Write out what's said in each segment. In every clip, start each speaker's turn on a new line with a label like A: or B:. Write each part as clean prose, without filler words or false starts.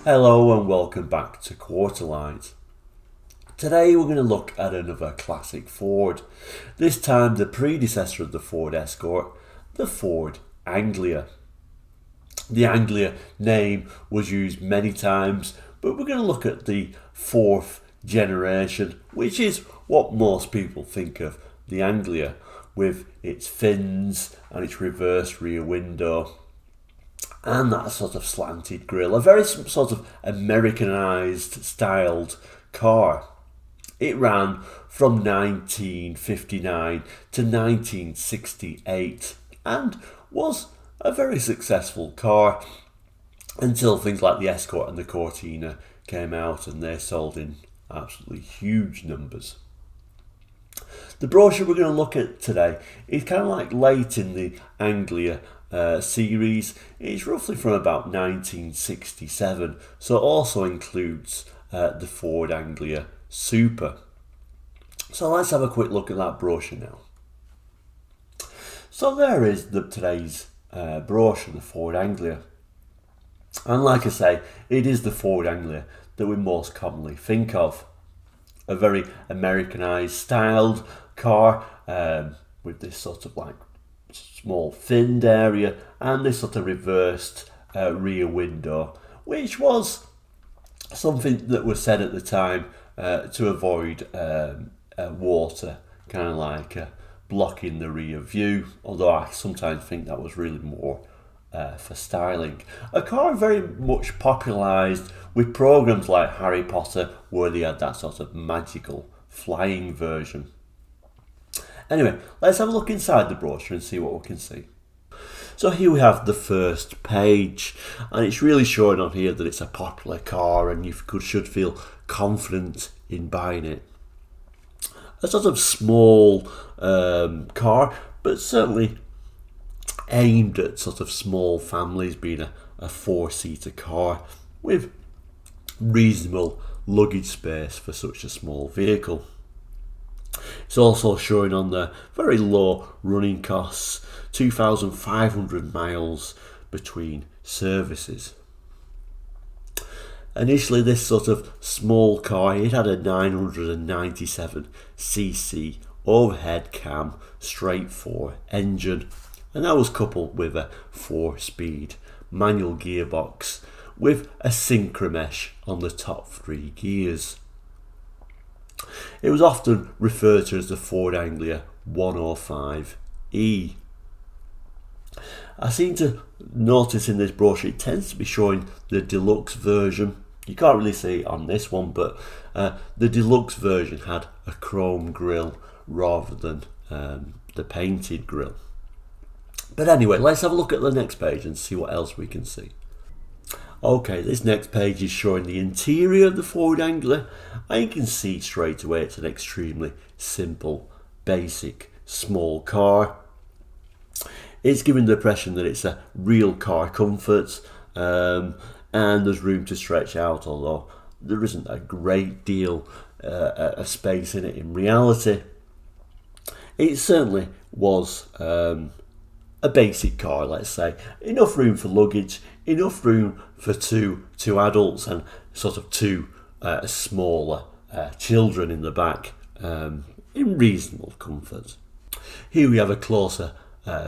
A: Hello and welcome back to Quarterlight. Today we're going to look at another classic Ford, this time the predecessor of the Ford Escort, the Ford Anglia. The Anglia name was used many times, but we're going to look at the fourth generation, which is what most people think of the Anglia, with its fins and its reverse rear window and that sort of slanted grille, a very sort of Americanized styled car. It ran from 1959 to 1968 and was a very successful car until things like the Escort and the Cortina came out, and they sold in absolutely huge numbers. The brochure we're going to look at today is kind of like late in the Anglia series. It's roughly from about 1967, so it also includes the Ford Anglia Super. So let's have a quick look at that brochure now. So there is today's brochure, the Ford Anglia. And like I say, it is the Ford Anglia that we most commonly think of. A very Americanized styled car with this sort of like small finned area and this sort of reversed rear window, which was something that was said at the time to avoid water kind of like blocking the rear view, although I sometimes think that was really more for styling. A car very much popularised with programmes like Harry Potter, where they had that sort of magical flying version. Anyway, let's have a look inside the brochure and see what we can see. So here we have the first page, and it's really showing on here that it's a popular car and you should feel confident in buying it. A sort of small car, but certainly aimed at sort of small families, being a four-seater car with reasonable luggage space for such a small vehicle. It's also showing on the very low running costs, 2,500 miles between services. Initially, this sort of small car, it had a 997cc overhead cam straight 4 engine, and that was coupled with a 4-speed manual gearbox with a synchromesh on the top 3 gears. It was often referred to as the Ford Anglia 105E. I seem to notice in this brochure it tends to be showing the deluxe version. You can't really see it on this one, but the deluxe version had a chrome grille rather than the painted grille. But anyway, let's have a look at the next page and see what else we can see. Okay, this next page is showing the interior of the Ford Anglia, and you can see straight away it's an extremely simple, basic, small car. It's giving the impression that it's a real car comfort, and there's room to stretch out, although there isn't a great deal of space in it in reality. It certainly was a basic car, let's say. Enough room for luggage, enough room for two adults and sort of 2 smaller children in the back, in reasonable comfort. Here we have a closer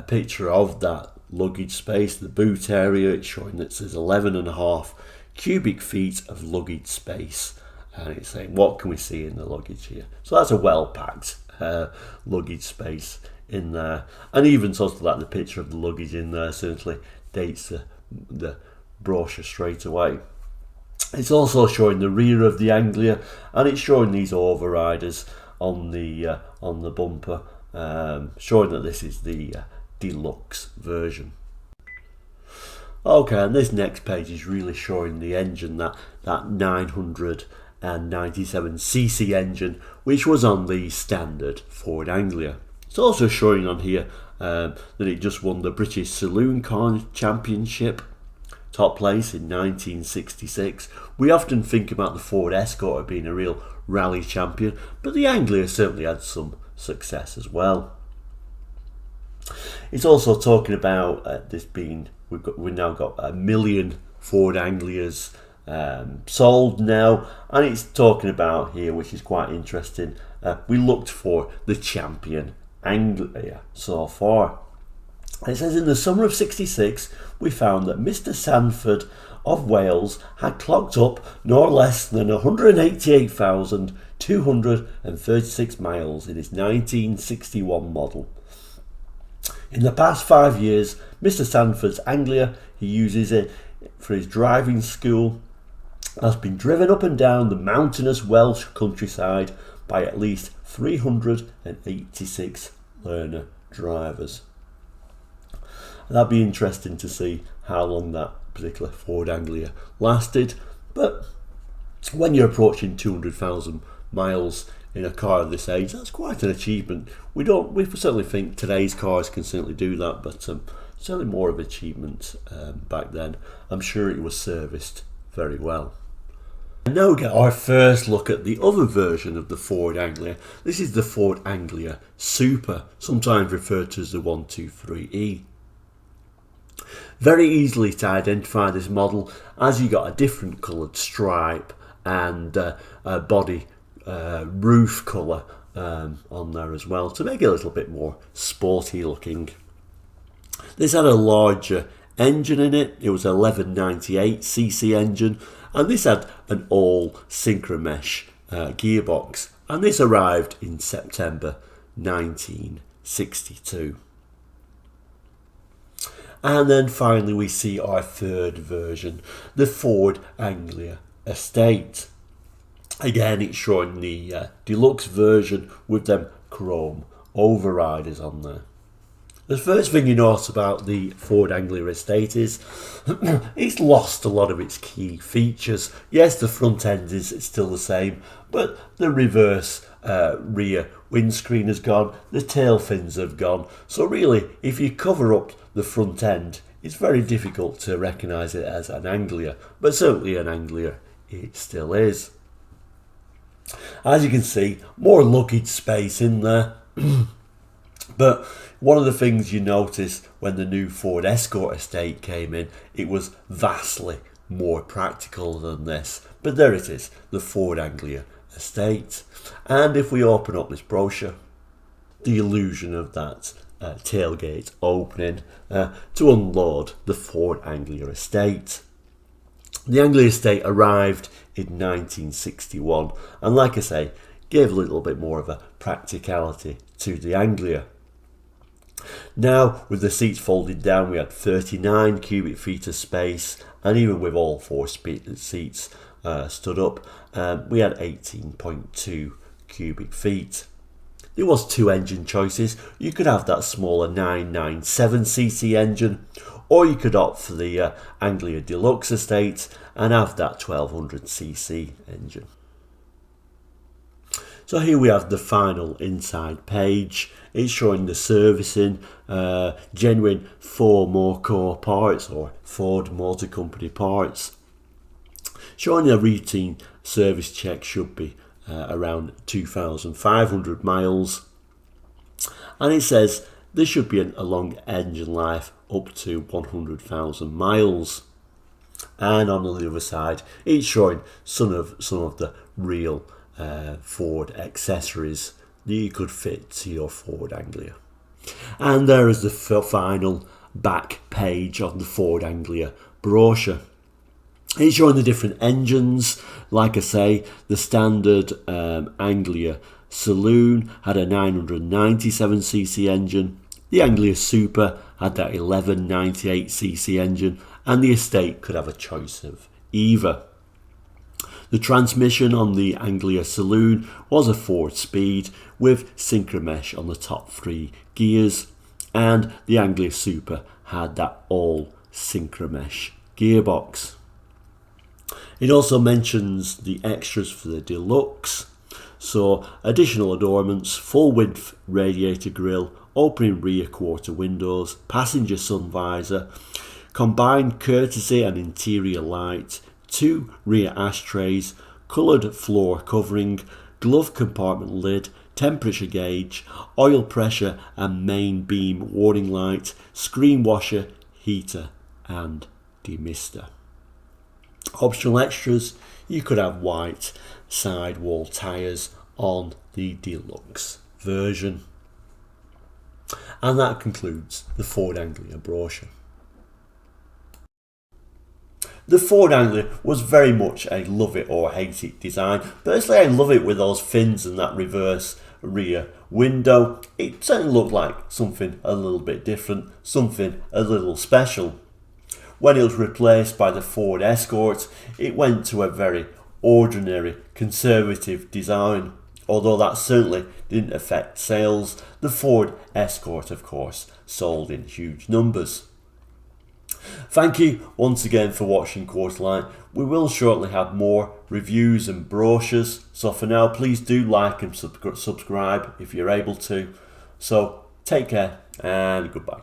A: picture of that luggage space, the boot area. It's showing that there's 11.5 cubic feet of luggage space, and it's saying what can we see in the luggage here. So that's a well packed luggage space in there, and even sort of like the picture of the luggage in there certainly dates the brochure straight away. It's also showing the rear of the Anglia, and it's showing these overriders on the bumper, showing that this is the deluxe version. Okay, and this next page is really showing the engine, that 997cc engine, which was on the standard Ford Anglia. It's also showing on here that it just won the British Saloon Car Championship top place in 1966. We often think about the Ford Escort being a real rally champion, but the Anglia certainly had some success as well. It's also talking about this being, we've now got 1 million Ford Anglias sold now, and it's talking about here, which is quite interesting, we looked for the champion Anglia so far. It says in the summer of 66 we found that Mr. Sanford of Wales had clocked up no less than 188,236 miles in his 1961 model. In the past 5 years, Mr. Sanford's Anglia, he uses it for his driving school, has been driven up and down the mountainous Welsh countryside by at least 386 learner drivers. That'd be interesting to see how long that particular Ford Anglia lasted, but when you're approaching 200,000 miles in a car of this age, that's quite an achievement. We certainly think today's cars can certainly do that, but certainly more of an achievement back then. I'm sure it was serviced very well. And now we get our first look at the other version of the Ford Anglia. This is the Ford Anglia Super, sometimes referred to as the 123E. Very easily to identify this model, as you got a different coloured stripe and a body roof colour on there as well, to make it a little bit more sporty looking. This had a larger engine in it. It was a 1198cc engine, and this had an all synchromesh gearbox, and this arrived in September 1962. And then finally we see our third version, the Ford Anglia Estate. Again, it's showing the deluxe version with them chrome overriders on there. The first thing you notice about the Ford Anglia Estate is it's lost a lot of its key features. Yes, the front end is still the same, but the reverse rear windscreen has gone, the tail fins have gone. So really, if you cover up the front end, it's very difficult to recognise it as an Anglia, but certainly an Anglia it still is. As you can see, more luggage space in there. But one of the things you notice when the new Ford Escort Estate came in, it was vastly more practical than this. But there it is, the Ford Anglia Estate. And if we open up this brochure, the illusion of that tailgate opening to unload the Ford Anglia Estate. The Anglia Estate arrived in 1961, and like I say, gave a little bit more of a practicality to the Anglia. Now, with the seats folded down, we had 39 cubic feet of space, and even with all four seats stood up, we had 18.2 cubic feet. There was two engine choices. You could have that smaller 997cc engine, or you could opt for the Anglia Deluxe Estate and have that 1200cc engine. So here we have the final inside page. It's showing the servicing, genuine Ford Motor parts or Ford Motor Company parts. Showing a routine service check should be around 2,500 miles. And it says there should be a long engine life up to 100,000 miles. And on the other side, it's showing some of the real Ford accessories that you could fit to your Ford Anglia. And there is the final back page of the Ford Anglia brochure. It's showing the different engines. Like I say, the standard Anglia Saloon had a 997cc engine. The Anglia Super had that 1198cc engine, and the Estate could have a choice of either. The transmission on the Anglia Saloon was a 4-speed with synchromesh on the top 3 gears, and the Anglia Super had that all synchromesh gearbox. It also mentions the extras for the Deluxe, so additional adornments, full width radiator grille, opening rear quarter windows, passenger sun visor, Combined courtesy and interior light, 2 rear ashtrays, coloured floor covering, glove compartment lid, temperature gauge, oil pressure and main beam warning light, screen washer, heater and demister. Optional extras, you could have white sidewall tyres on the deluxe version. And that concludes the Ford Anglia brochure. The Ford Anglia was very much a love it or hate it design. Personally, I love it with those fins and that reverse rear window. It certainly looked like something a little bit different, something a little special. When it was replaced by the Ford Escort, it went to a very ordinary, conservative design. Although that certainly didn't affect sales, the Ford Escort, of course, sold in huge numbers. Thank you once again for watching Quarterline. We will shortly have more reviews and brochures, so for now please do like and subscribe if you're able to. So take care and goodbye.